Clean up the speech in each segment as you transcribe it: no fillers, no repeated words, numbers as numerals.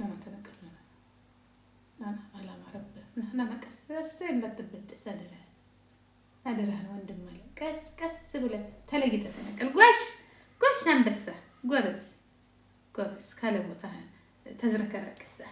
أنا تنقل أنا على مربى أنا مكس السين لا تبت أدرها وندم ملك كس ولا تلاقي تتنقل قش هم بس قرص كلبوتها تزرك الركسة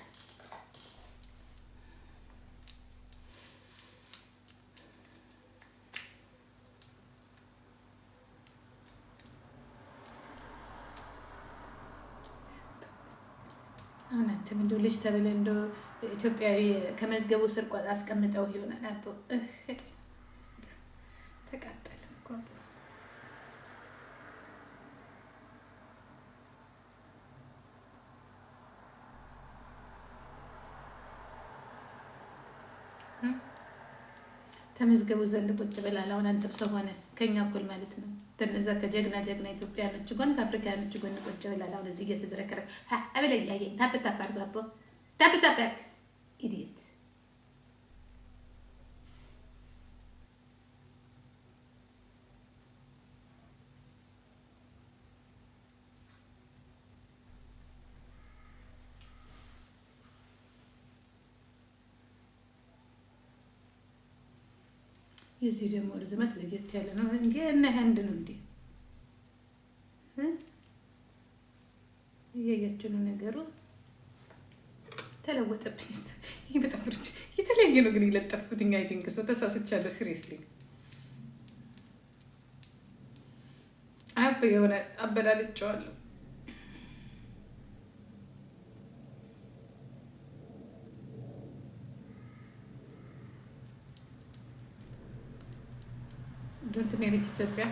أنا أنت من دولش تبلين دو إثيوبيا كمز جابوا سرقات أسكمت أو هيونا نابو تقاتل كوب ተመዝገቡ ዘንድ ቁጭ ብላላ አሁን አንተ በሰሆነ ከኛ እኩል ማለት ነው። ተነዛ ከጀግና ኢትዮጵያኖች ጎን ከአፍሪካኖች ጎን ቁጭ ብላላ አሁን እዚህ እየተዝረከረ አበለ ያየኝ ታፕ አርጋቦ ታፕ ኢዲየት የዚህ ደግሞ ርዝመት ለየት ያለ ነው እንዴ እና ሃንድ ነው እንዴ እያያችሁ ነው ነገሩ ተለወጠብኝ። ይበጣፍርች የተለየ ነው ግን ይለጠፍኩት አይ ቲንክ ሰው ተሳስቻለሁ። ሲሪየስሊ የሆነ አበላልጬዋለሁ። Don't marry Ethiopia.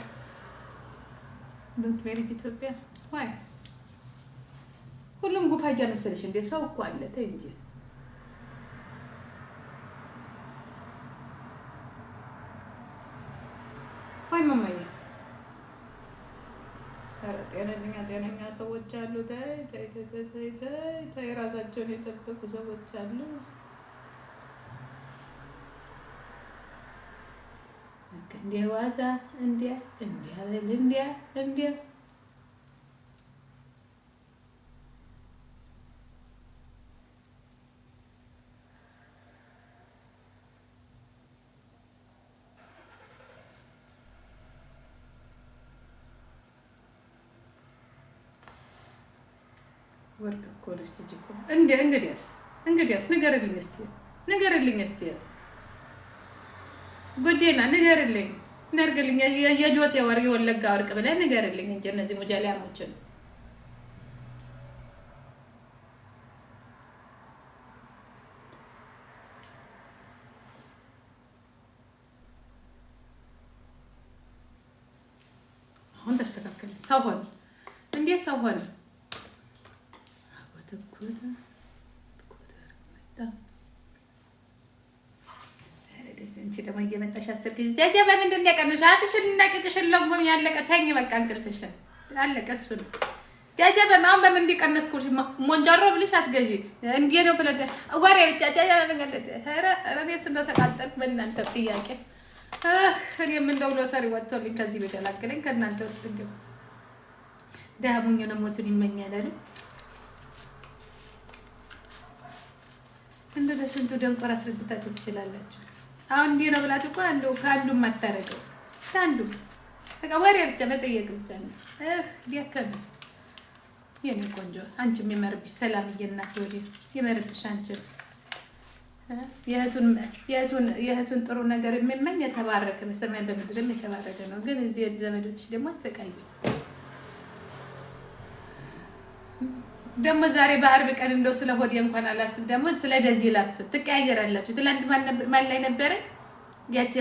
Don't marry Ethiopia. Why? ሁሉም ጉፋያ መሰለሽ እንዴ? ሰው እኮ አለ ተይ እንጂ። ወይ ማማዬ ኧረ ጤነኛ ሰዎች አሉ። ተይ ራሳቸውን የጠበቁ ሰዎች አሉ። እንዲያ ዋዛ እንዲያ በል እንዲያ ወርቅ እኮ ነች እኮ እንግዲያስ ንገርልኝ እስቲ ጉዴና ንገርልኝ የጆቴ ወርቅ የወለጋ ወርቅ ብለህ ንገርልኝ እንጂ እነዚህ ሙጃሊያሞችን አሁን ተስተካከለ። ሰው ሆነ እንዴት ሰው ሆነ? እንቺ ደግሞ እየመጣሽ አስር ጊዜ ጃጃ በምንድን ነው ያቀነሽ? አትሽልና ቅጥሽን ለጎም ያለቀ ተኝ በቃ እንቅልፍሽን አለቀ። እሱ ነው ጃጃ በማን በምን እንዲቀነስኩሽ ሞንጃሮ ብልሽ አትገዢ እንዴ ነው ብለህ ወሬ ብቻ ጃጃ በመንገድ ኧረ እኔስ እንደው ተቃጠልኩ በእናንተ ጥያቄ። እኔም እንደው ሎተሪ ወጥቶልኝ ከዚህ በተላከለኝ ከእናንተ ውስጥ እንደው ዳሙኝ ነው ሞቱን ይመኛል አይደል? እንደ ለስንቱ ደንቆር አስረድታችሁ ትችላላችሁ። አሁን እንዲህ ነው ብላችሁ እኮ ከአንዱ ማታረገው ከአንዱ በቃ ወሬ ብቻ መጠየቅ ብቻ ነው። ቢያከም የኔ ቆንጆ አንቺም የመርብሽ ሰላምዬ እናት ወዴ የመርብሽ አንቺ የእህቱን ጥሩ ነገር የሚመኝ የተባረከ በሰማይ በምድርም የተባረከ ነው። ግን እዚህ ዘመዶች ደግሞ አሰቃዩ። ደግሞ ዛሬ በአርብ ቀን እንደው ስለ ሆዴ እንኳን አላስብ፣ ደግሞ ስለ ደዚህ ላስብ። ትቀያየራላችሁ። ትላንት ማን ላይ ነበረ? ያቺ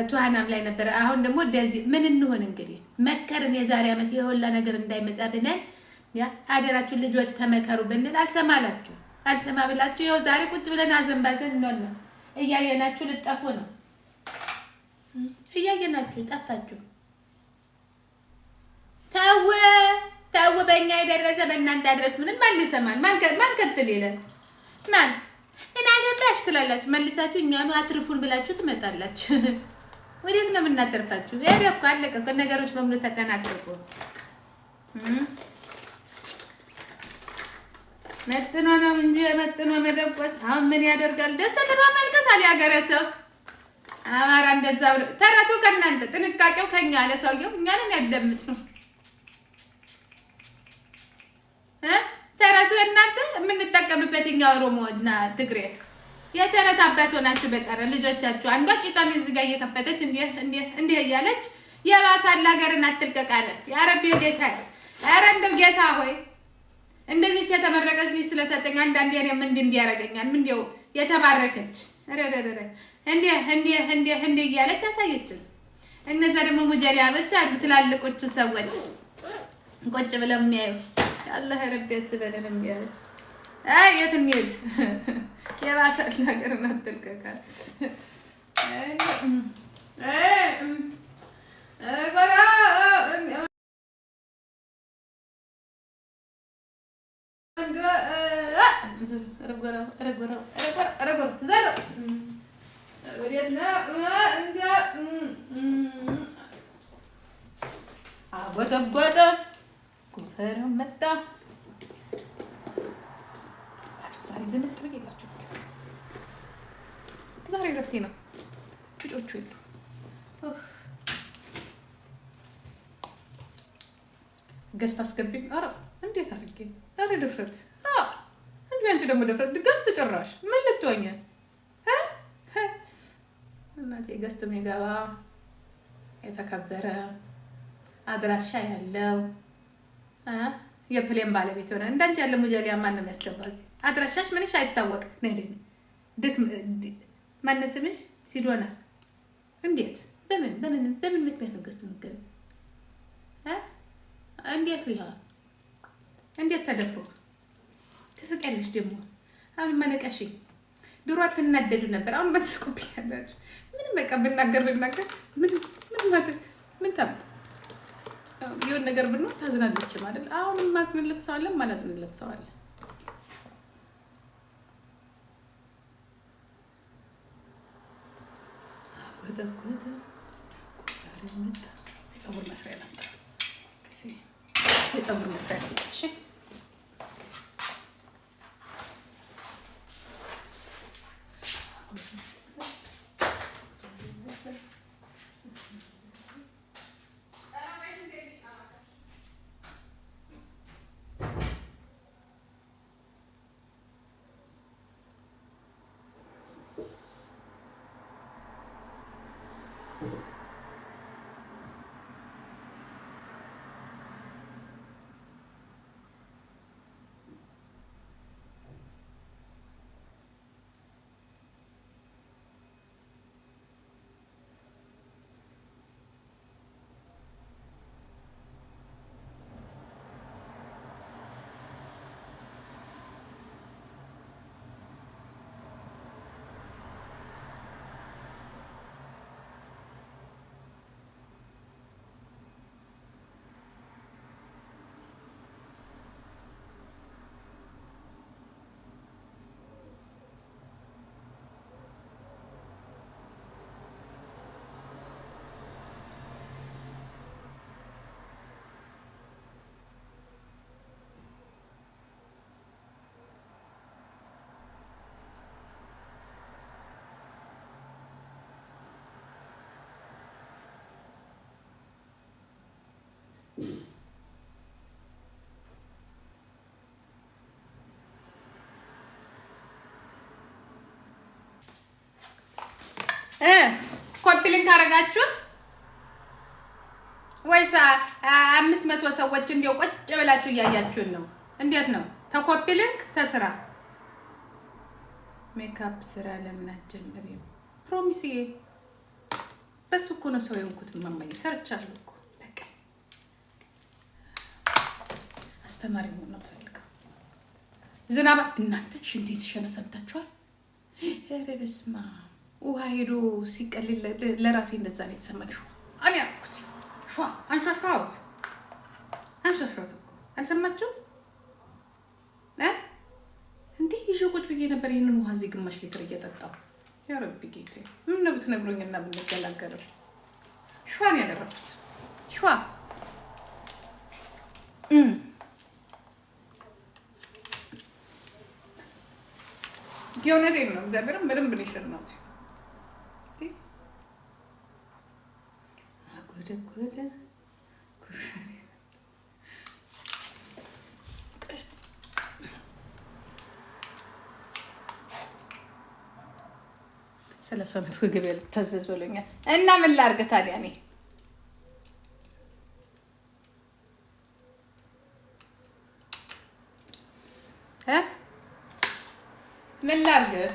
ቱሃናም ላይ ነበረ። አሁን ደግሞ ደዚህ ምን እንሆን እንግዲህ መከርን። የዛሬ ዓመት የሁላ ነገር እንዳይመጣ ብለን ያ አደራችሁ ልጆች ተመከሩ ብንል አልሰማ ብላችሁ ይኸው ዛሬ ቁጭ ብለን አዘንባዘን ነው እያየናችሁ ልጠፉ ነው። እያየናችሁ ጠፋችሁ። ታው በእኛ የደረሰ በእናንተ አድረስ ምንም ማን ይሰማል? ማን ከትል ይላል? ማን እናገባሽ ትላላችሁ። መልሳችሁ እኛኑ አትርፉን ብላችሁ ትመጣላችሁ። ወዴት ነው የምናተርፋችሁ? ያደኩ አለቀ። ነገሮች በሙሉ ተጠናቀቁ። መጥኖ ነው እንጂ መጥኖ መደቆስ አሁን ምን ያደርጋል? ደስ ተጥሮ መልቀስ አለ ያገረ ሰው አማራ እንደዛ ብሎ ተረቱ ከእናንተ ጥንቃቄው ከኛ አለ ሰውየው እኛን ያደምጥ ነው ተረቱ እናንተ የምንጠቀምበት እኛ ኦሮሞና ትግሬ የተረት አባት ሆናችሁ በቀረ ልጆቻችሁ አንዷ ቂጣን እዚህ ጋር እየከፈተች እንዴ እያለች የባሳል ሀገርን አትልቀቃለ ያረብ ጌታ ኧረ እንደው ጌታ ሆይ እንደዚህ የተመረቀች ልጅ ስለሰጠኝ አንዳንዴ እኔ ምን እንዲያረጋኛል ምን እንደው የተባረከች ረረረ እንዴ እያለች አሳየችን። እነዛ ደግሞ ሙጀሊያ ብቻ ትላልቆቹ ሰዎች ቁጭ ብለው የሚያዩ አላህ ረቢያት በለን የሚያዩ የት እንሂድ የባሰል ነገርን አትልቀቃል አጎጠጎጠ ጎፈር መጣ። ዛሬ ዝንጥ ብዬላችሁ ዛሬ ረፍቴ ነው። ጩጮቹ የሉ ገዝት አስገቢኝ። ኧረ እንዴት አድርጌ ኧረ ድፍረት እንዴ! አንቺ ደግሞ ድፍረት ገዝት ጭራሽ ምን ልትሆኝ እናቴ? ገዝት የሚገባ የተከበረ አድራሻ ያለው የፕሌን ባለቤት ሆነ እንዳንቺ ያለ ሙጀሊያ ማንም ያስገባ እዚህ አድራሻሽ ምንሽ አይታወቅ ነኝ ማን ስምሽ ሲዶና እንዴት በምን ምክንያት ነው ገዝት የምትገቢ እንዴት ሊሆን እንዴት ተደፍሮ ትስቂያለሽ ደግሞ አሁን መነቀሽኝ ድሮ አትናደዱ ነበር አሁን በትስቁብኝ ያላችሁ ምንም በቃ ብናገር ምን ታምጥ የሆነ ነገር ብንሆን ታዝናለች ማለት አሁን ማዝንለት ሰው አለ ማላዝንለት ሰው አለ ጎተጎተ ቆፋሪ መጣ የፀጉር መስሪያ ላምጣ የፀጉር መስሪያ ላምጣ እሺ ኮፒ ሊንክ አደረጋችሁ ወይስ 500 ሰዎች እንዲያው ቁጭ ብላችሁ እያያችሁን ነው? እንዴት ነው? ተኮፒ ሊንክ ተስራ ሜካፕ ስራ ለምን አትጀምሪም? ፕሮሚስዬ በሱ እኮ ነው ሰው የሆንኩት። ማማዬ ሰርቻለሁ እኮ በቃ አስተማሪ መሆን ነው ፈልገው። ዝናባ እናንተ ሽንቴ ሲሸና ሰምታችኋል? ኧረ በስመ አብ ውሃ ሄዶ ሲቀልል ለራሴ እንደዛ ነው የተሰማኝ። እኔ ያልኩት ሸዋ አንሻሻውት እኮ አልሰማችሁም? እንዴ ይዤ ቁጭ ብዬ ነበር ይሄንን ውሃ እዚህ ግማሽ ሊትር እየጠጣሁ። ያ ረቢ ጌታዬ ምን ነው ብትነግሩኝና ብንገላገለው። ሸዋን ያደረኩት ሸዋ የእውነቴን ነው። እግዚአብሔርም በደንብ ነው የሸናሁት። አጎደጎደ ስለ ሰምት ወገብ ያልታዘዝ ብሎኛል እና ምን ላድርግ ታዲያ እኔ ምን ላድርግ?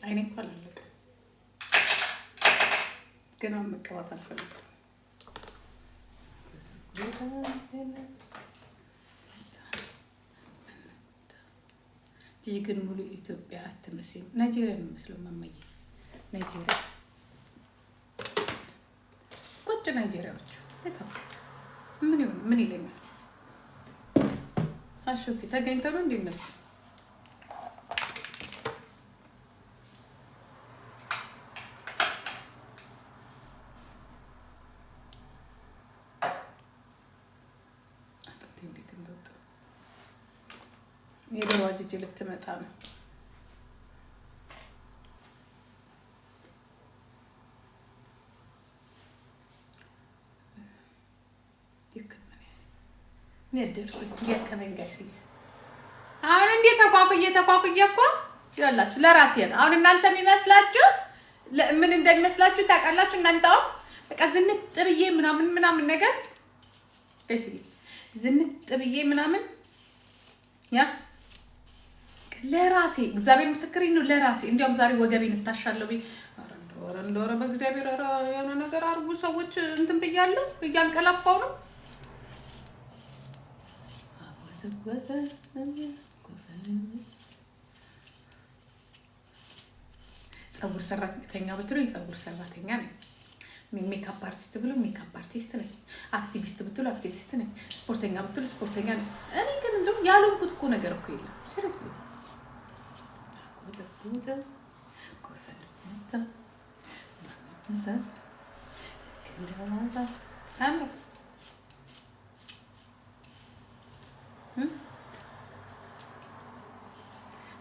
አይኔ እንኳን አለቀ፣ ግን አሁን መቀባት አልፈልግም። ጂጂ ግን ሙሉ ኢትዮጵያ አትመስይም። ናይጄሪያ ነው የምመስለው። ማማዬ ናይጄሪያ ቁጭ ናይጄሪያዎቹ የታወቁት ምን ይሆን ምን ይለኛል? አሾፊ ተገኝተው ነው እንደ እነሱ የደዋ ጂጂ ልትመጣ ነው። አሁን እንዴት ተቋቁዬ እኮ ይኸውላችሁ ለራሴ ነው። አሁን እናንተ የሚመስላችሁ ምን እንደሚመስላችሁ ታውቃላችሁ? እናንተ አሁን በቃ ዝንጥ ብዬ ምናምን ነገር ዝንጥ ብዬ ምናምን ያ ለራሴ እግዚአብሔር ምስክሬ ነው። ለራሴ እንዲያውም ዛሬ ወገቤን እታሻለሁ ብዬ ኧረ በእግዚአብሔር የሆነ ነገር አርጉ ሰዎች እንትን ብያለሁ። እያንቀላፋው ነው። ፀጉር ሰራተኛ ብትሉ ፀጉር ሰራተኛ ነኝ። ሜካፕ አርቲስት ብሎ ሜካፕ አርቲስት ነኝ። አክቲቪስት ብትሉ አክቲቪስት ነኝ። ስፖርተኛ ብትሉ ስፖርተኛ ነኝ። እኔ ግን እንደውም ያልሆንኩት እኮ ነገር እኮ የለም። ሲሪየስሊ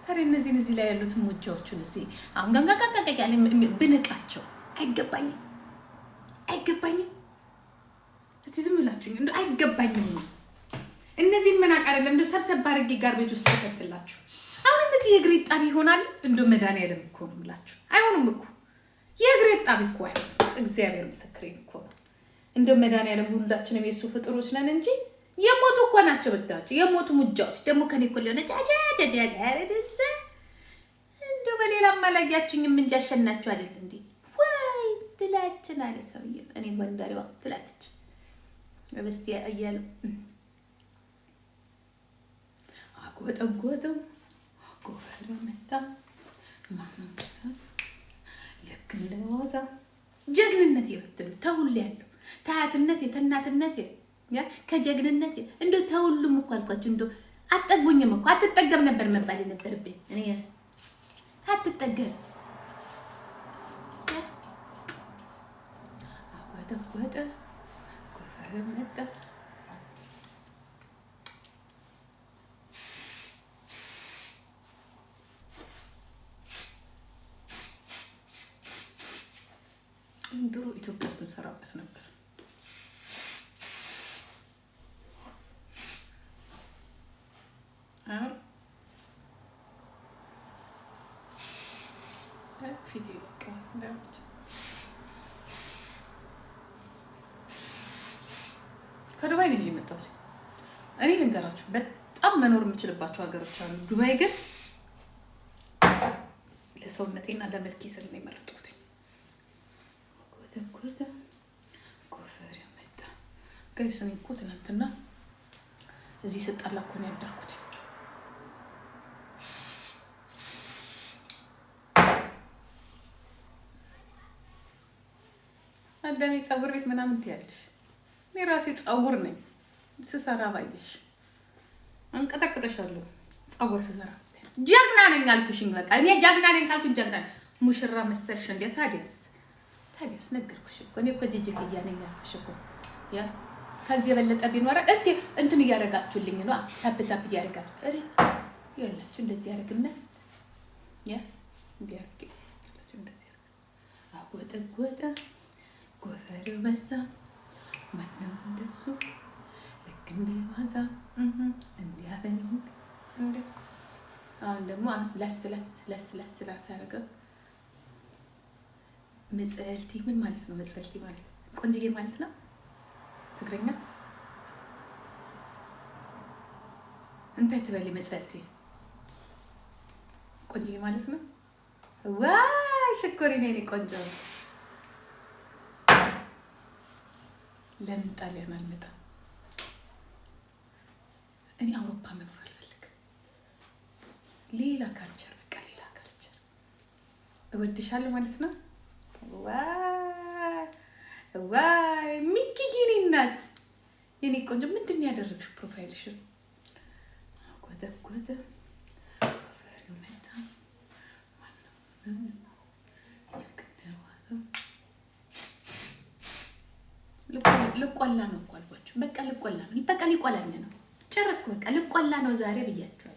ታዲያ እነዚህ ላይ ያሉትን ሙጃዎቹን እዚህ አሁን ጋንጋጋጋጋ ያለ ብንቃቸው አይገባኝም። እስቲ ዝም ብላችሁኝ እንደው አይገባኝም ነው። እነዚህን መናቅ አይደለም እንደው ሰብሰብ አድርጌ ጋር ቤት ውስጥ ተከትላችሁ አሁን እነዚህ የእግሬ ጣቢ ይሆናል። እንደው መድኃኒዓለም እኮ ነው የምላችሁ። አይሆንም እኮ የእግሬ ጣቢ እኮ አይሆንም። እግዚአብሔር ምስክሬን እኮ ነው። እንደው መድኃኒዓለም ሁላችንም የእሱ ፍጥሮች ነን እንጂ የሞቱ እኮ ናቸው። ብታችሁ የሞቱ ሙጃዎች ደግሞ ከኔ እኮ ሊሆነ ጃጃጃጃ እንደው በሌላም አላያችሁኝም እንጂ አሸናችሁ አይደል እንዴ? ወይ ትላችን አለ ሰውዬ። እኔ ጎንደሬዋ ትላለች እስቲ እያሉ አጎጠጎጠው ጎፈር መታ ልክ እንደ ዋዛ ጀግንነት የምትሉ ተሁሉ ያለው ታያትነት የተናትነት ያ ከጀግንነት እንደው ተሁሉም እኮ አልኳችሁ። እንደው አትጠጉኝም እኮ አትጠገም ነበር መባል ነበርብኝ። እኔ አትጠገም አወጣ ጎፈር መጣ ድሮ ኢትዮጵያ ውስጥ እንሰራበት ነበር። ፊቴ ይቀርስ እንዳለች ከዱባይ ነው የመጣሁት። እኔ ልንገራችሁ በጣም መኖር የምችልባቸው ሀገሮች አሉ። ዱባይ ግን ለሰውነቴና ለመልኬ ስል ነው የመረጥኩት። ጎተ ጎፈር መጣ ጋይስ። እኔ እኮ ትናንትና እዚህ ስጣላ እኮ ነው ያደርኩት። አዳሜ ፀጉር ቤት ምናምን ትያለሽ። እኔ ራሴ ፀጉር ነኝ ስሰራ ባየሽ አንቀጠቅጥሻለሁ። ፀጉር ስሰራ ጀግና ነኝ አልኩሽኝ። በቃ እኔ ጀግና ነኝ ካልኩኝ ጀግና ነኝ። ሙሽራ መሰልሽ እንዴ? ታዲያስ ነገርኩሽ እኮ እኔ እኮ ጂጂ ከያ ነኝ አልኩሽ እኮ። ያ ከዚህ የበለጠ ቢኖር እስቲ እንትን እያደረጋችሁልኝ ነው። ታፕ እያደረጋችሁ እሪ ይላችሁ እንደዚህ ያደርግና ያ እንዲያርግ እንደዚህ አጎጠጎጠ ጎፈሬው በዛ ማነው እንደሱ ልክ እንደ ዋዛ እንዲያበል እንደ አሁን ደግሞ ለስ አደረገው። መጽልቲ ምን ማለት ነው? መጽልቲ ማለት ቆንጅዬ ማለት ነው ትግረኛ። እንታይ ትበሊ መጽልቲ ቆንጅዬ ማለት ነው። ዋይ ሽኮሪ ነኝ ቆንጆ። ለምን ጣሊያን አልመጣም? እኔ አውሮፓ መኖር አልፈልግም። ሌላ ካልቸር በቃ ሌላ ካልቸር እወድሻለሁ ማለት ነው። ዋይ ሚኪዬ የኔ እናት የኔ ቆንጆ ምንድን ያደረግሽው? ፕሮፋይልሽን ጎተጎተ ፈሪው መጣ ልቆላ ነው እኮ አልኳችሁ። በቃ ልቆላ ነው። በቃ ሊቆላኝ ነው። ጨረስኩ። በቃ ልቆላ ነው ዛሬ ብያችኋለሁ።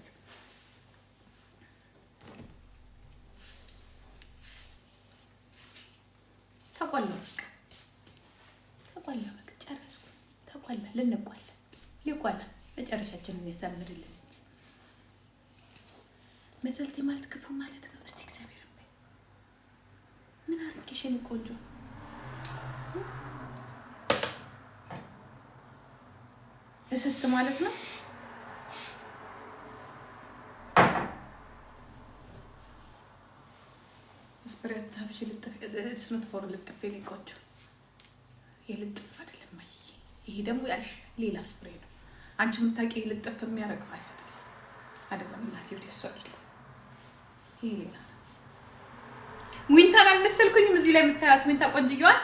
ተቆላ በቃ ጨረስኩ። ተቆላ ልንቆላ ሊቆላ መጨረሻችንን ያሳምርልን እንጂ መሰልቴ ማለት ክፉ ማለት ነው። እስቲ እግዚአብሔር ምን አድርጌሽ የኔ ቆንጆ? እስስት ማለት ነው። ስፕሬት ታብሽ ልጥፍ ስኖት ፎር ልጥፍ የኔ ቆንጆ። የልጥፍ አይደለም ማይ። ይሄ ደግሞ ያልሽ ሌላ ስፕሬ ነው። አንቺ የምታውቂ ልጥፍ የሚያደርገው አይደለም እናቴ። ወደ እሷ አይደለም ይሄ ሌላ። ዊንታን አልመሰልኩኝም። እዚህ ላይ የምታያት ዊንታ ቆንጅዬዋን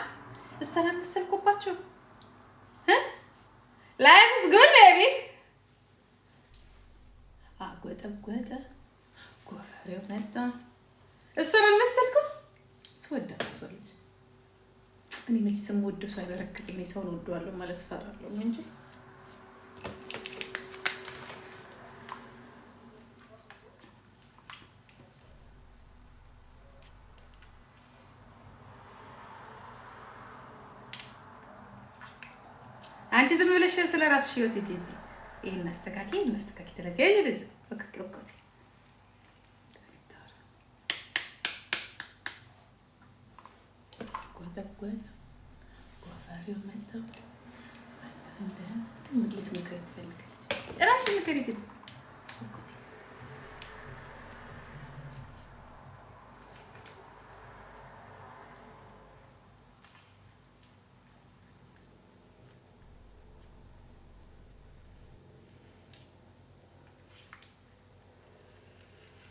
እሷን አልመሰልኩባቸው። Life is good, baby. አጎጠጎጠ ጎፈሬው መጣ። እሱን አልመሰልኩም። ስወዳት እሷለች። እኔ መች ስም ወዶ ሰው አይበረክትም። እኔ ሰውን ወደዋለሁ ማለት ፈራለሁ እንጂ አንቺ ዝም ብለሽ ስለራስሽ ህይወት ሂጂ። እዚህ ይሄን አስተካኪ ተለጀጅ ኦኬ ጎተጎተ ጎፈሬው መጣ። አንተ ትምግሊት ምክር ትፈልጋለች። እራስሽ ምክር ይግዝ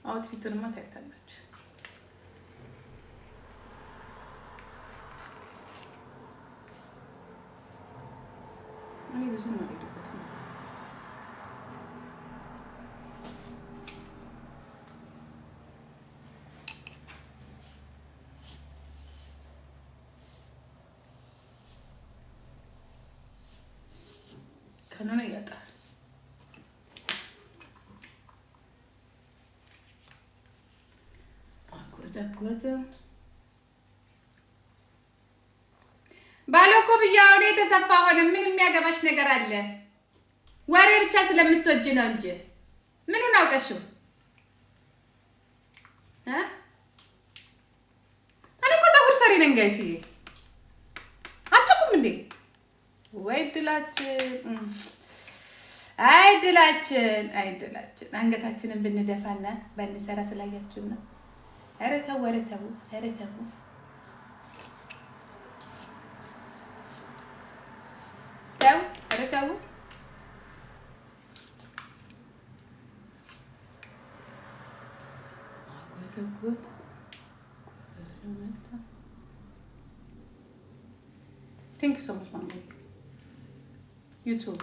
አውትፊቱንማ ታይታላችሁ። እኔ ብዙ ነው የሄድኩት። ከነነ ያጣል ጎተ ባለኮ ብያው የተሰፋ ሆነ። ምን የሚያገባሽ ነገር አለ? ወሬ ብቻ ስለምትወጂ ነው እንጂ ምኑን አውቀሽው? እኔ እኮ ፀጉር ሰሪ ነኝ ጋይስ። አታውቁም እንዴ? ወይ ድላችን! አይ ድላችን! አንገታችንን ብንደፋና ባንሰራ ስላያችሁ ነው። ኧረ ተው ቴንክ ዩ ሶ ማች ማማ ዩቱብ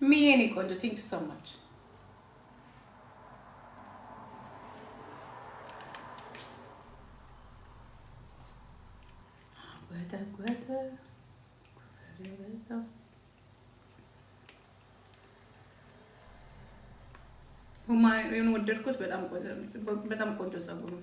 ሚዬ እኔ ቆንጆ ቴንክ ዩ ሶ ማች ሁማን ወደድኩት። በጣም ቆንጆ ፀጉር ነው።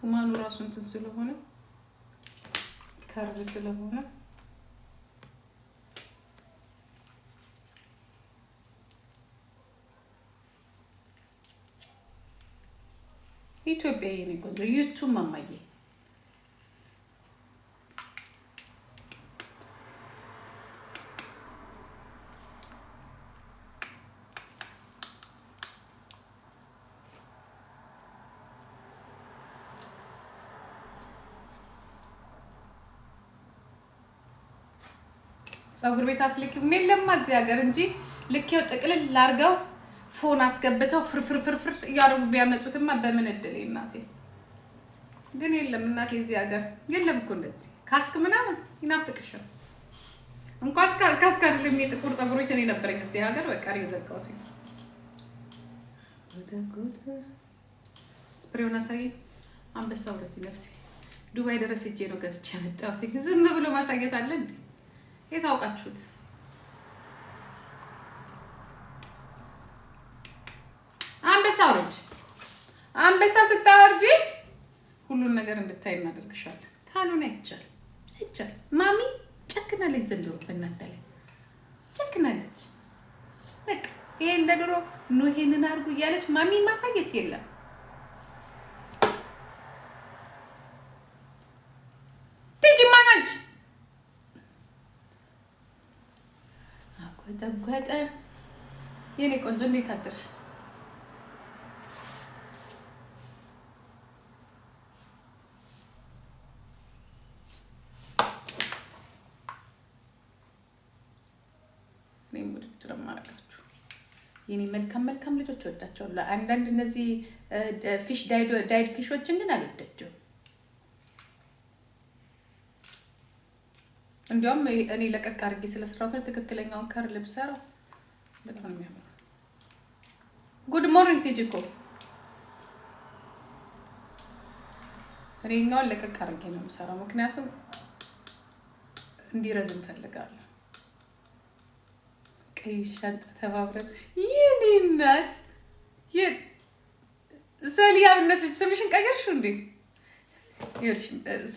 ሁማኑ ራሱ እንትን ስለሆነ ከርቭ ስለሆነ ኢትዮጵያ የኔ ቆንጆ ዩቱብ ማማዬ ፀጉር ቤት አትልኪም የለም እዚህ ሀገር እንጂ ልኬው ጥቅልል ላርገው ፎን አስገብተው ፍርፍር እያደረጉ ቢያመጡትማ በምን እድል እናቴ። ግን የለም እናቴ እዚህ ሀገር የለም እኮ እንደዚህ ካስክ ምናምን ይናፍቅሻል። እንኳን ካስክ አይደለም የጥቁር ፀጉር ቤት እኔ ነበረኝ እዚህ ሀገር በቃ ነው ዘጋው ሲል ስፕሬውን አሳይ አንበሳ ወለች ነፍሴ ዱባይ ድረስ ሄጄ ነው ገዝቼ ያመጣሁት። ዝም ብሎ ማሳየት አለ እንዴ? የታውቃችሁት አንበሳ ስታወርጂ ሁሉን ነገር እንድታይ እናደርግሻለን። ካልሆነ አይቻልም። ማሚ ጨክናለች፣ ዘንድሮ በእናንተ ላይ ጨክናለች። በቃ ይሄ እንደ ድሮ ነው ይሄንን አድርጉ እያለች ማሚ ማሳየት የለም። ተጓጠ የኔ ቆንጆ እንዴት አደርሽ? እኔም ውድድር ማረጋችሁ የኔ መልካም ልጆች ወዳቸዋለሁ። አንዳንድ እነዚህ ፊሽ ዳይድ ፊሾችን ግን አልወዳቸውም። እንዲያውም እኔ ለቀቅ አድርጌ ስለሰራሁት ትክክለኛውን ከር ልብሰራው በጣም ነው የሚያምረው። ጉድ ሞርኒንግ ቲጂኮ እኔኛውን ለቀቅ አድርጌ ነው የምሰራው፣ ምክንያቱም እንዲረዝም ፈልጋለሁ። ቀይ ሻንጣ ተባብረን የኔ እናት ሰሊያብነት ስምሽን ቀየርሽው እንዴ? ይኸውልሽ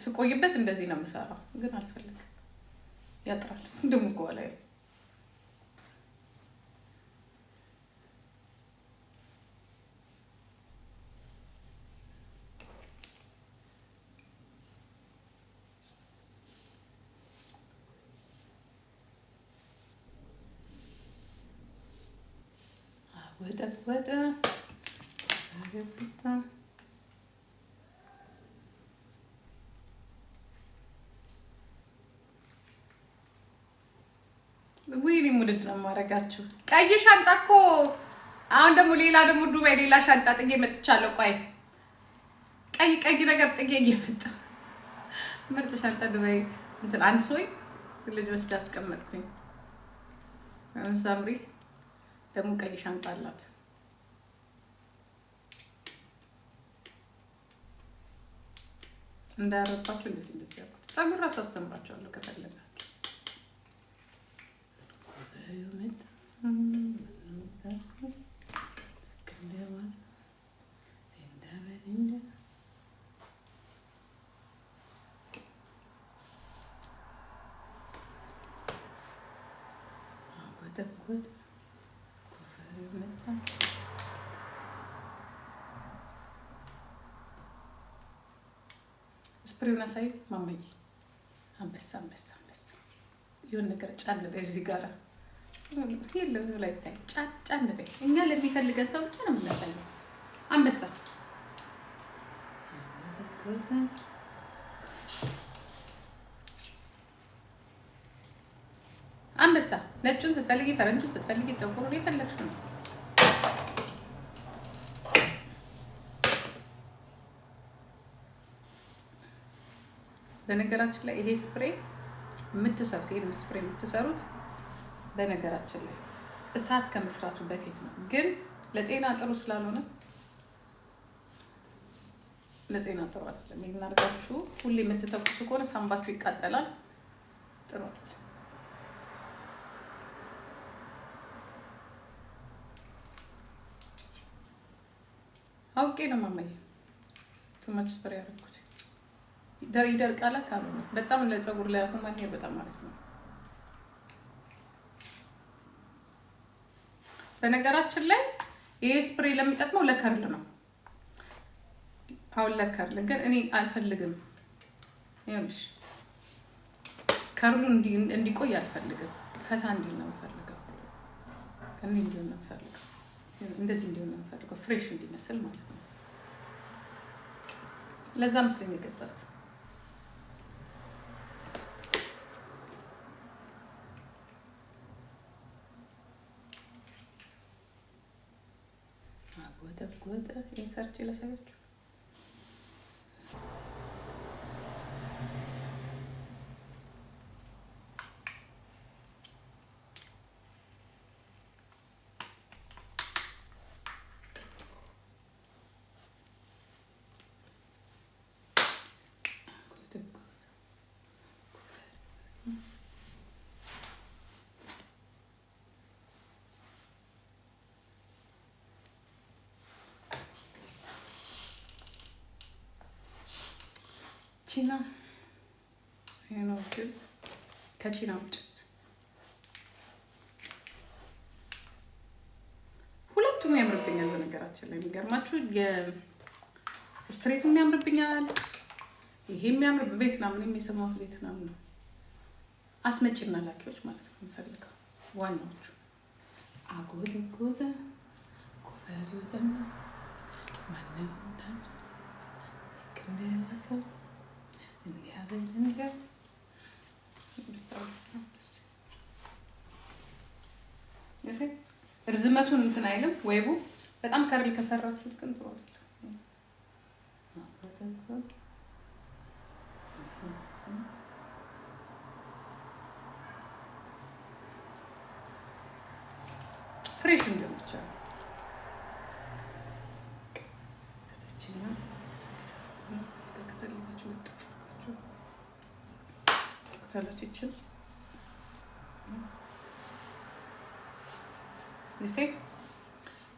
ስቆይበት እንደዚህ ነው የምሰራው፣ ግን አልፈልግም። ያጥራል እንደምቆ ላይ ወጣ ወይኔ ሙድድ ነው ማረጋችሁ። ቀይ ሻንጣ እኮ አሁን ደግሞ ሌላ ደግሞ ዱባይ ሌላ ሻንጣ ጥጌ መጥቻለሁ። ቆይ ቀይ ነገር ጥጌ እየመጣ ምርጥ ሻንጣ ዱባይ እንትን አንሶይ ልጆች ጋር አስቀመጥኩኝ። ሳምሪ ደግሞ ቀይ ሻንጣ አላት። እንዳያረባችሁ እንደዚህ ያልኩት ፀጉር ራሱ አስተምራችኋለሁ ከፈለጋችሁ። ስፕሬውን አሳይ ማማዬ። አንበሳ አንበሳ አንበሳ የሆነ ነገር ጫን በይ እዚህ ጋር የለም ላይ ታይ ጫን በይ። እኛ ለሚፈልገን ሰው ብቻ ነው የምናሳየው። አንበሳ አንበሳ ነጩን ስትፈልጊ ፈረንጁን ስትፈልጊ ጥቁሩን የፈለግሽው ነው። በነገራችን ላይ ይሄ ስፕሬይ የምትሰሩት ይሄን ስፕሬይ የምትሰሩት በነገራችን ላይ እሳት ከመስራቱ በፊት ነው። ግን ለጤና ጥሩ ስላልሆነ ለጤና ጥሩ አይደለም። ይሄን አድርጋችሁ ሁሌ የምትተኩሱ ከሆነ ሳምባችሁ ይቃጠላል። ጥሩ አይደለም። አውቄ ነው ማማዬ ቱማች ስፕሬይ ያደረኩት። ይደርቃል ካልሆነ በጣም ለፀጉር ለሁማን ሄር በጣም አሪፍ ነው። በነገራችን ላይ ይሄ ስፕሬይ ለሚጠቅመው ለከርል ነው። አሁን ለከርል ግን እኔ አልፈልግም። ይኸውልሽ ከርሉ እንዲቆይ አልፈልግም። ፈታ እንዲል ነው የምፈልገው። ከእኔ እንዲሆን ነው የምፈልገው። እንደዚህ እንዲሆን ነው የምፈልገው። ፍሬሽ እንዲመስል ማለት ነው። ለዛ መስሎኝ የገዛሁት። ጎተ የሰርች ለሳያችሁ ቺና ነው ግን ከቺና ውጭስ ሁለቱም ያምርብኛል። በነገራችን ላይ የሚገርማችሁ የስትሬቱም ያምርብኛል። ይሄም ያምር በቪየትናም ነው የሚሰማው። ቪየትናም ነው አስመጪና ላኪዎች ማለት ነው የምፈልገው ዋናዎቹ አጎት ጎተ ኮፈሪውተና ማነው እንዳል ከነዋሰው እንዲያበልንገር እርዝመቱን እንትን አይልም። ወይቡ በጣም ከርል ከሰራችሁት ግን ጥሩ አይደለም። ፍሬሽ እንዲሆን ብቻ ነው። ታላችችን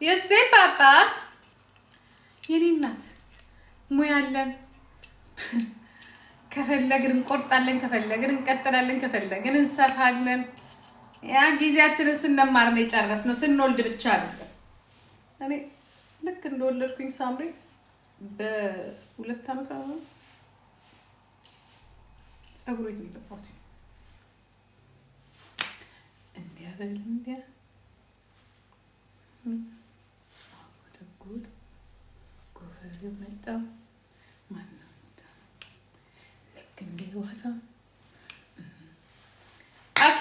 የሴ ፓፓ የኔ እናት ሙያለን። ከፈለግን እንቆርጣለን፣ ከፈለግን እንቀጥላለን፣ ከፈለግን እንሰፋለን። ያ ጊዜያችንን ስንማር ነው የጨረስነው። ስንወልድ ብቻ አይደለም። እኔ ልክ እንደወለድኩኝ ሳምሪ በ2 ዓመት ነው ፀጉሬ የሚለፋት እንዲያ በል እንዲያ አጎት ጎፈሬ መጣ ማነው ልክ እንደ ዋዛ ኦኬ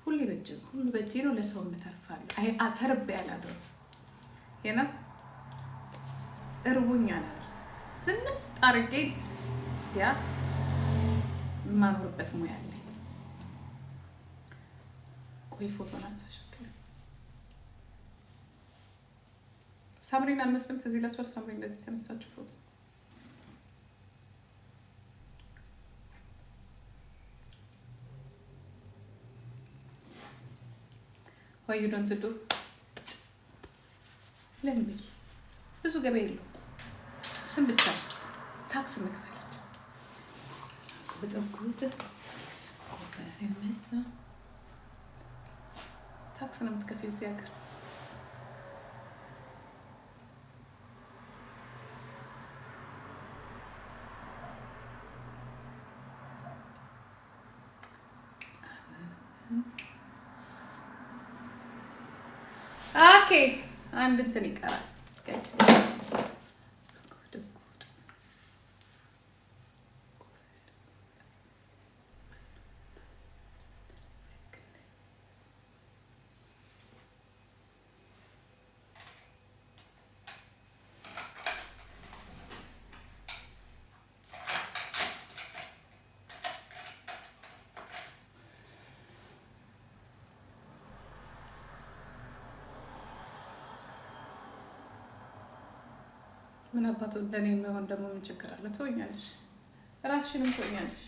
ሁሉ በእጄ ነው። ለሰው ተርፋለሁ። አይ አተርቤ ያላደረው የና እርቦኛል ዝም አድርጌ ያ የማኖርበት ሙያ አለኝ። ቆይ ፎቶ ናንሳሽ ሳምሪን አልመስልም። ትዝ ይላችኋል ሳምሪ እንደዚህ ተነሳችሁ ፎቶ ወይ you don't do ለምን ብዬ ብዙ ገበያ የለውም። ስም ብቻ ታክስ መክፈል በጣም ጉድ ኮፈረመታ ታክስ ነው የምትከፍይው እዚህ ሀገር። ኦኬ አንድ እንትን ይቀራል ጋይስ። ምን አባቱ እንደኔ ነው ደግሞ ምን ችግር አለ? ትሆኛለሽ፣ ራስሽንም ትሆኛለሽ።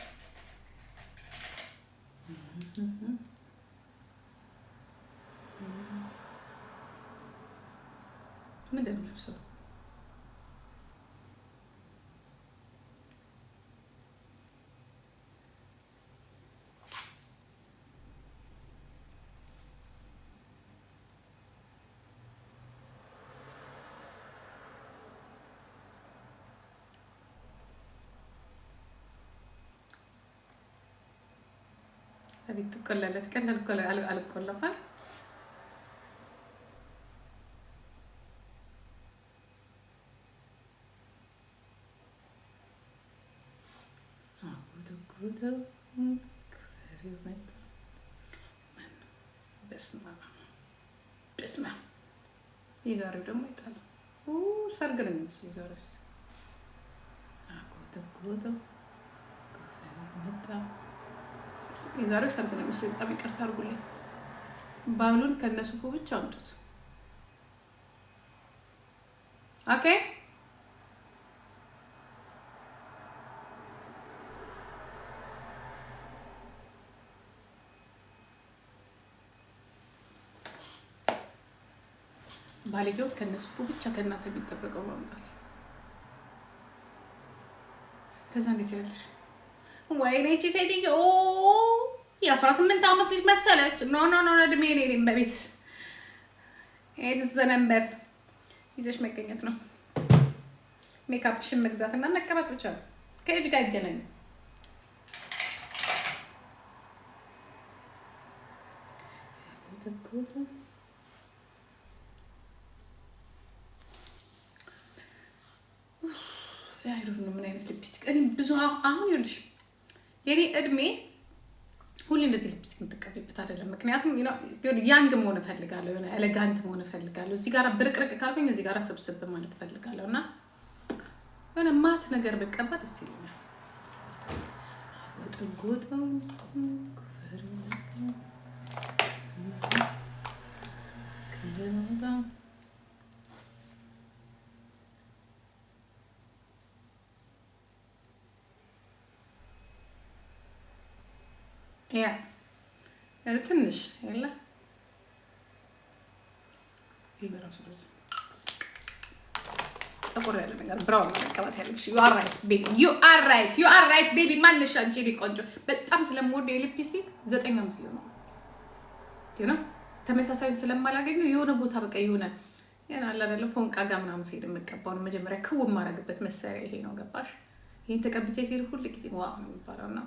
ምን ደምለብሰው አቤት ትቆላለች። ቀላል እኮ አልቆላም አይደል? በስመ አብ የዛሬው ደግሞ ይጣላል። ሰርግ ነው የሚመስለው የዛሬው። የዛሬው ሰርግ ነው የሚመስለው። በጣም ይቅርታ አድርጉልኝ። ባሉን ከነሱፉ ብቻ አምጡት። ኦኬ ባልየው ከነሱፉ ብቻ ከእናንተ የሚጠበቀው ማምጣት። ከዛ እንዴት ያለሽ ወይኔ እቺ ሴትዮ የ18 ዓመት ልጅ መሰለች። ኖ እድሜ እኔ በቤት ነበር ይዘሽ መገኘት ነው። ሜካፕሽን መግዛት እና መቀባት ብቻ ነው። ከእጅ ጋር አይገናኝም። አይዶን ነው ምን አይነት ሊፕስቲክ እኔ ብዙ አሁን ይኸውልሽ የኔ እድሜ ሁሌ እንደዚህ ሊፕስቲክ የምትቀቢበት አይደለም። ምክንያቱም ያንግ መሆን እፈልጋለሁ፣ የሆነ ኤሌጋንት መሆን እፈልጋለሁ። እዚህ ጋር ብርቅርቅ ካልኩኝ እዚህ ጋር ሰብስብ ማለት እፈልጋለሁ እና የሆነ ማት ነገር ብቀባ ደስ ይለኛል። ጎጥጎጠው ያ ትንሽ የለ ይበራሱ ጥቁር ያለ ነገር ብራውን መቀባት ያለብሽ። ዩ አር ራይት ቤቢ ማንሽ አንቺ ቢቆንጆ በጣም ስለምወድ የሊፕስቲክ 9 ዓመት ነው ነው ተመሳሳይ ስለማላገኘው የሆነ ቦታ በቃ የሆነ አለ አይደለም ፎንቃ ጋር ምናምን ሲሄድ የምቀባው ነው መጀመሪያ ክው የማደርግበት መሳሪያ ይሄ ነው። ገባሽ? ይሄን ተቀብቼ ሲሄድ ሁሉ ጊዜ ዋው ነው የሚባለው እና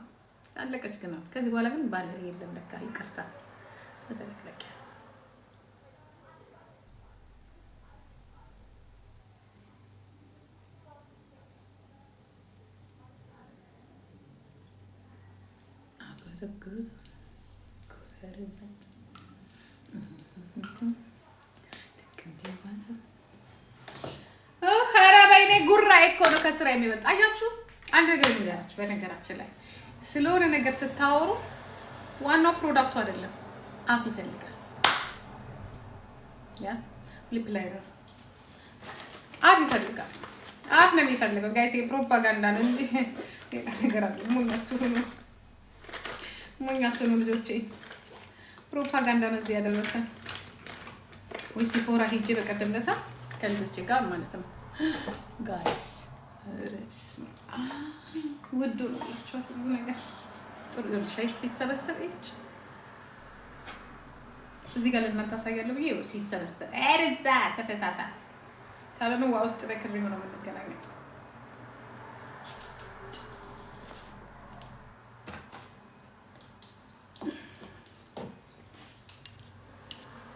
አለቀች ግን ከዚህ በኋላ ግን ባለ የለም ለካ ይቅርታ በተለቀቀ አጎዘጎዘ ኮፈረበት ኧረ በይ ወይኔ ጉራ እኮ ነው ከስራ የሚበልጥ። አያችሁ አንድ ነገር ልንገራችሁ። በነገራችን ላይ ስለሆነ ነገር ስታወሩ ዋናው ፕሮዳክቱ አይደለም፣ አፍ ይፈልጋል። ያ ሊፕ ላይ ነው አፍ ይፈልጋል። አፍ ነው የሚፈልገው ጋይስ። የፕሮፓጋንዳ ነው እንጂ ሌላ ነገር አይደለም። ሞኛችሁ ነው ልጆቼ። ፕሮፓጋንዳ ነው እዚህ ያደረሰን። ወይ ሲፎራ ሂጄ በቀደም ለታ ከልጆቼ ጋር ማለት ነው ጋይስ። ርብስ ውዱ ነው ያላችሁ ነገር ጥሩ ሻይ ሲሰበሰብ እጭ እዚህ ጋር ለእናንተ አሳያለሁ ብዬ ሲሰበሰብ እርዛ ተፈታታ ካልሆነ ዋ ውስጥ በክሬ ነው የምንገናኘው።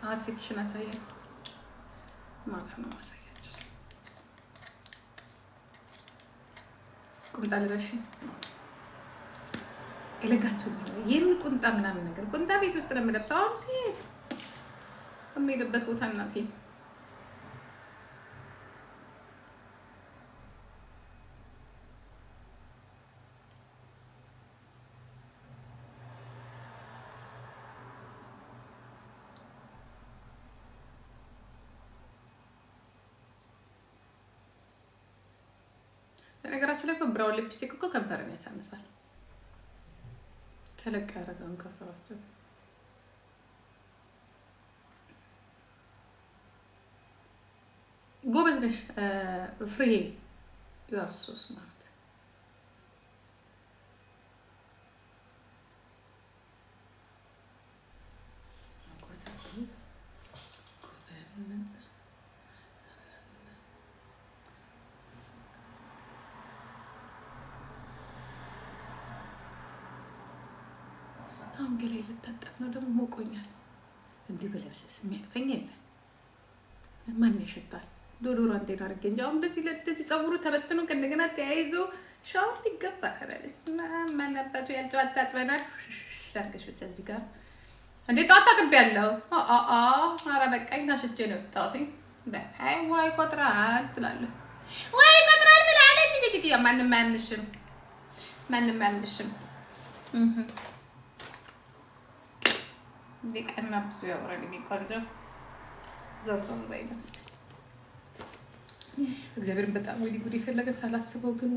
አውትፊትሽን አሳየኝ። ማታ ነው ማሳያችሁ። ቁምጣ ልበሽ ኤሌጋንት ነው። የምን ቁምጣ ምናምን ነገር ቁምጣ ቤት ውስጥ ነው የምለብሰው። አሁን ሲሄድ የምሄድበት ቦታ እናቴ በነገራችን ላይ ብራውን ሊፕስቲክ እኮ ከንፈርን ያሳንሳል። ተለቅ ያደረገውን ከንፈራችሁ ጎበዝ ነሽ ፍሬ ዩ አር ሶ ስማርት። አሁን ገላይ ልታጠብ ነው ደግሞ ሞቆኛል። እንዲህ በለብስስ የሚያቅፈኝ የለ። ማን ያሸጣል? ዶዶራንቴን አድርጌ እንጂ አሁን እንደዚህ ፀጉሩ ተበትኖ ከእንደገና ተያይዞ ሻወር ሊገባ ማናባቱ ያልጨው አታጥበናል። ዳርገሽ ብቻ እዚህ ጋር እንዴ ጠዋት ታጥቤያለሁ። ኧረ በቃኝ ታሽቼ ነው የወጣሁት። አይ ዋይ ቆጥራል ትላለህ ወይ ቆጥራል ብላለች። ማንም አያምንሽም፣ ማንም አያምንሽም። ቀና ብዙ ያወራል ቆንጆ ዘርዘር ላይ ነው። እግዚአብሔርን በጣም ወይ ጉድ የፈለገ ሳላስበው ግን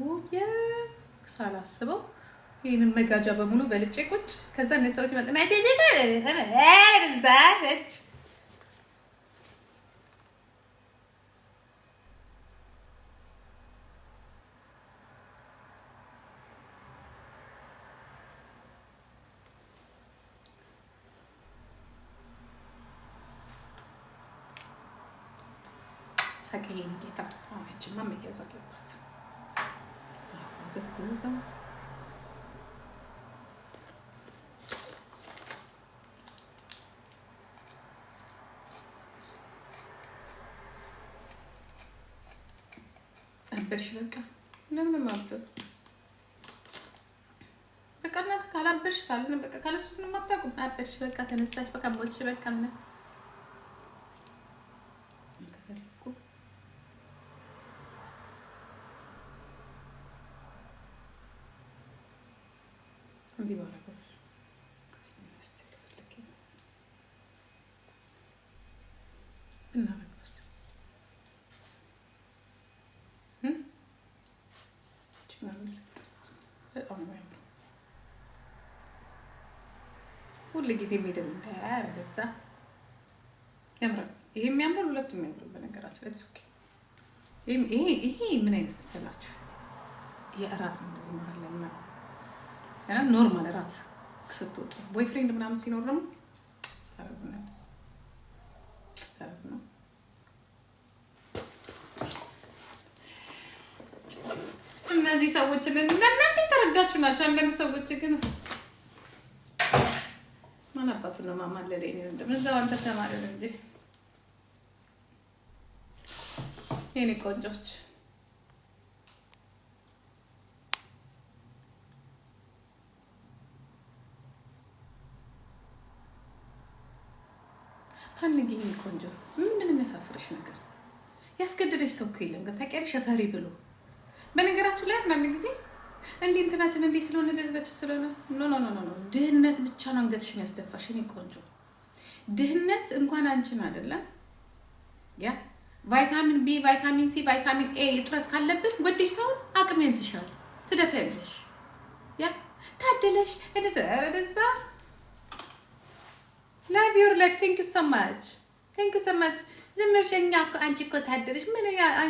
ሳላስበው ይሄንን መጋጃ በሙሉ በልጬ ቁጭ ከዛ እነዚህ ሰዎች መጥና አይተጀቀ ሳቀየኝ ጌታ። አሁንችማ መያዝ አለባት። አበርሽ በቃ ለምንም አብዶ በቃ እናት ካላበርሽ ካልን በቃ ካለሱ ምንም አታውቁም። አበርሽ በቃ ተነሳሽ በቃ ሞትሽ በቃ ምን እንዲህ ባረጋስ እናረጋስ ሁሉ ጊዜ ሜደል እንዳያረጋሳ ያምራል። ይሄ የሚያምራል፣ ሁለቱም የሚያምራል። በነገራችን ላይ ኦኬ። ይሄ ምን አይነት መሰላችሁ? የእራት ነው እንደዚህ ማለት ነው። እና ኖርማል እራት ስትወጡ ቦይፍሬንድ ምናምን ሲኖር ደግሞ እነዚህ ሰዎች እናንተ የተረዳችሁ ናቸው። አንዳንድ ሰዎች ግን ማን አባቱ ነው ማማለለኝ ነው እንደምዛው አንተ ተማረን እንጂ የኔ ቆንጆች ሀንዬ የኔ ቆንጆ ምንድን ነው የሚያሳፍርሽ ነገር? ያስገደደች ሰው እኮ የለም። ግን ታውቂያለሽ ሸፈሪ ብሎ በነገራችን ላይ አንዳንድ ጊዜ እንዲህ እንትናችን እንዲህ ስለሆነ ደዝባችን ስለሆነ ኖ ድህነት ብቻ ነው አንገትሽን ያስደፋሽ። እኔ ቆንጆ ድህነት እንኳን አንቺን አይደለም ያ ቫይታሚን ቢ፣ ቫይታሚን ሲ፣ ቫይታሚን ኤ እጥረት ካለብን ወዲህ ሰው አቅም ያንስሻል፣ ትደፊያለሽ። ያ ታደለሽ እንደዛ ላይቭ ዩር ላይፍ ቴንክ ዩ ሶ ማች ቴንክ ዩ ሶ ማች። ዝም ብለሽ እኛ እኮ አንቺ እኮ ታደለሽ ምን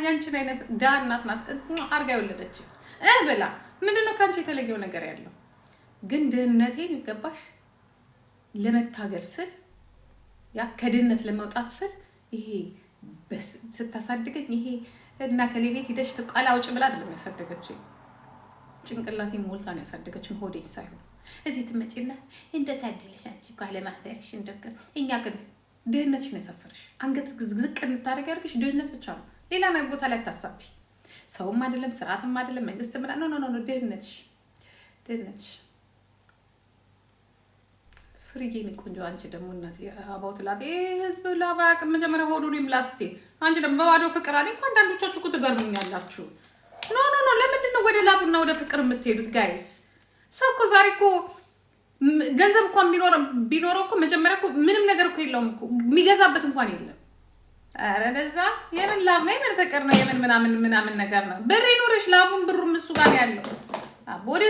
ያንቺን አይነት ዳር ናት አርጋ የወለደች ብላ ምንድነው ካንቺ የተለየው ነገር ያለው? ግን ድህነቴን ይገባሽ ለመታገል ስል ያ ከድህነት ለመውጣት ስል ይሄ ስታሳድገኝ ይሄ እና ከሌቤት ሄደሽ ተቃላ ውጭ ብላ አይደለም ያሳደገችኝ። ጭንቅላቴን ሞልታ ነው ያሳደገችኝ፣ ሆዴን ሳይሆን። እዚህ ትመጪና እንዴት ታደለሽ አንቺ እኮ አለማፈርሽ እንደከ እኛ ግን ድህነትሽን ያሳፈርሽ አንገት ዝቅ እንድታደርጊ ያርግሽ ድህነት ብቻ ነው። ሌላ ነገር ቦታ ላይ ታሳቢ ሰውም አይደለም ስርዓትም አይደለም መንግስት ምና ኖ ድህነትሽ ፍሪጌን ቆንጆ። አንቺ ደግሞ እናቴ አባውት ላቤ ህዝብ ላባቅ መጀመሪያ ሆዱን ይምላስቲ። አንቺ ደግሞ በባዶ ፍቅር አለኝ እንኳን አንዳንዶቻችሁ እኮ ትገርሙኛላችሁ። ኖ ለምንድን ነው ወደ ላቡና ወደ ፍቅር የምትሄዱት ጋይስ? ሰው እኮ ዛሬ እኮ ገንዘብ እንኳን ቢኖረው እኮ መጀመሪያ እኮ ምንም ነገር እኮ የለውም እኮ የሚገዛበት እንኳን የለም። ኧረ ለዛ የምን ላብ ነው የምን ፍቅር ነው የምን ምናምን ነገር ነው። ብር ይኖርሽ ላቡን ብሩም እሱ ጋር ያለው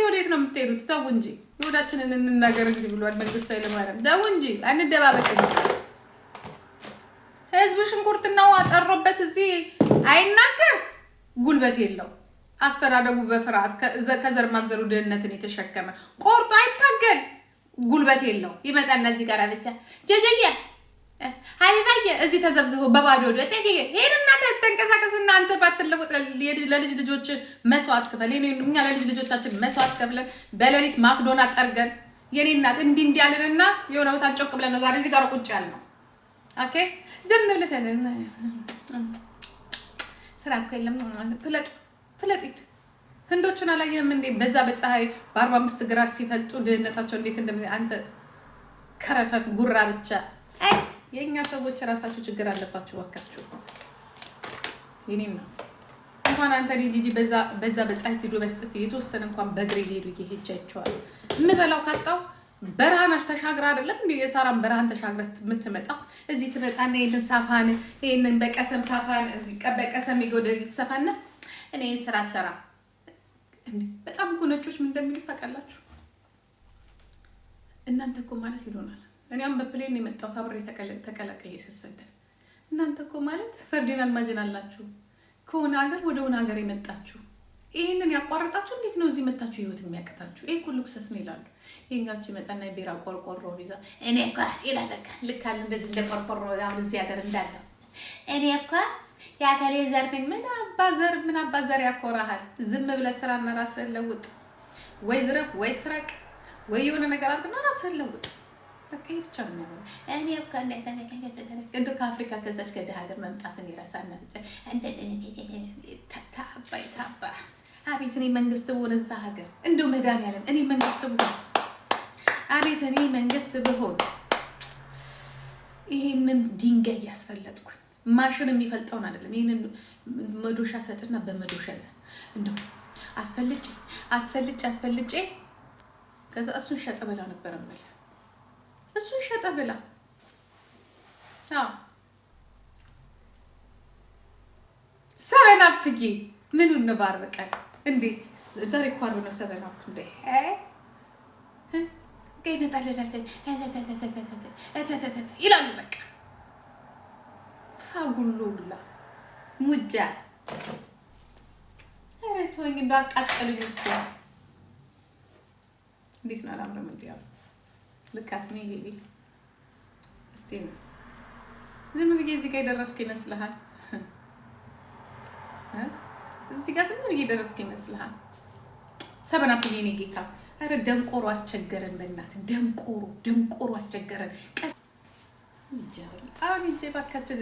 ወዴት ነው የምትሄዱት? ተው እንጂ ይወዳችንን እንናገር እንጂ ብሏል መንግስቱ ኃይለማርያም። ተው እንጂ አንደባበቅ እንጂ ህዝብ ሽንኩርትናው አጠሮበት እዚህ አይናገር ጉልበት የለው። አስተዳደጉ በፍርሃት ከዘር ማንዘሩ ድህነትን የተሸከመ ቆርጦ አይታገል ጉልበት የለው። ይመጣና እዚህ ጋር ብቻ ጀጀየ ሀይባየ እዚህ ተዘብዝቦ በባዶ ወደ ይሄንና ተንቀሳቀስና አንተ ባትለወጥ ለልጅ ልጆች መስዋዕት ክፈል። እኛ ለልጅ ልጆቻችን መስዋዕት ከፍለን በሌሊት ማክዶና ጠርገን የኔ እናት እንዲህ ያለንና የሆነ ቦታ ጮክ ብለን ነው ዛሬ እዚህ ጋር ቁጭ ያልነው። ኦኬ ዝም ብለህ ስራ እኮ የለም ፍለጥ ህንዶችን አላየህም እንዴ? በዛ በፀሐይ በ45 ግራድ ሲፈልጡ ድህነታቸው እንዴት አንተ ከረፈፍ ጉራ ብቻ የኛ ሰዎች ራሳቸው ችግር አለባችሁ ወካችሁ። የኔና እንኳን አንተ ዲጂ በዛ በፀሐይ ሲዶ በስጥት የተወሰነ እንኳን በእግሬ ሄዱ ይሄቻቸዋል። የምበላው ካጣው በረሃናሽ ተሻግራ አይደለም እንዴ? የሳራን በረሃን ተሻግራ የምትመጣው እዚህ ትመጣና ይሄን ሳፋን ይሄን በቀሰም ሳፋን በቀሰም ይጎደ ተሰፋና እኔ ስራ ሰራ እንዴ። በጣም እኮ ነጮች ምን እንደሚሉ ታውቃላችሁ እናንተ እኮ ማለት ይሆናል። እኔም በፕሌን የመጣው ሳብሬ ተቀላቀየ ሲሰደድ እናንተ እኮ ማለት ፈርዲናንድ ማጅን አላችሁ ከሆነ ሀገር ወደ ሆነ ሀገር የመጣችሁ ይሄንን ያቋርጣችሁ እንዴት ነው እዚህ መጣችሁ ህይወት የሚያቀታችሁ? ይሄ ሁሉ ክሰስ ነው ይላሉ። የኛዎች ይመጣና የቢራ ቆርቆሮ ይዛ እኔ እኮ ይላል በቃ ልክ አለ እንደዚህ እንደ ቆርቆሮ አሁን እዚህ ሀገር እንዳለ እኔ እኮ ያከሌ ዘር ነኝ። ምን አባ ዘር ያኮራሃል? ዝም ብለህ ስራና ራስህን ለውጥ። ወይ ዝረፍ ወይ ስረቅ ወይ የሆነ ነገር አድርግና ራስህን ለውጥ። በቃ ብቻ ነው የሚሆነው። እኔ እኮ እንደ ከአፍሪካ ከዛች ከደሃ ሀገር መምጣትን ይረሳና ብቻ ታባ አቤት እኔ መንግስት ብሆን እዛ ሀገር እንደው መድኃኒዓለም እኔ መንግስት ብሆን አቤት እኔ መንግስት ብሆን ይሄንን ድንጋይ ያስፈለጥኩኝ ማሽን የሚፈልጠውን አይደለም። ይሄንን መዶሻ ሰጥና በመዶሻ ይዘ እንደው አስፈልጬ ከዛ እሱን ሸጠ በላ ነበር ማለት እሱን ሸጠ በላ ሰበናፕጊ ምኑን ነው ባርበቀል እንዴት ዛሬ እኮ ነው ሰበናፕ እንዴ ከይነታለ ይላሉ በቃ ፋጉሉላ ሙጃ አረቶኝ እንደው አቃጠሉኝ እኮ እንዴት ነው አላምረም እንዴ ያው ልካት ነው ይሄ እስቲ ዝም ብዬ እዚህ ጋር ደረስኩ ይመስልሃል? እዚህ ጋር ዝም ብዬ ደረስኩ ይመስልሃል? ሰበናፕ የኔ ጌታ አረ ደንቆሮ አስቸገረን። በእናትህ ደንቆሮ አስቸገረን። ቀጥ ይጀምራል አሁን ይጀባካቸው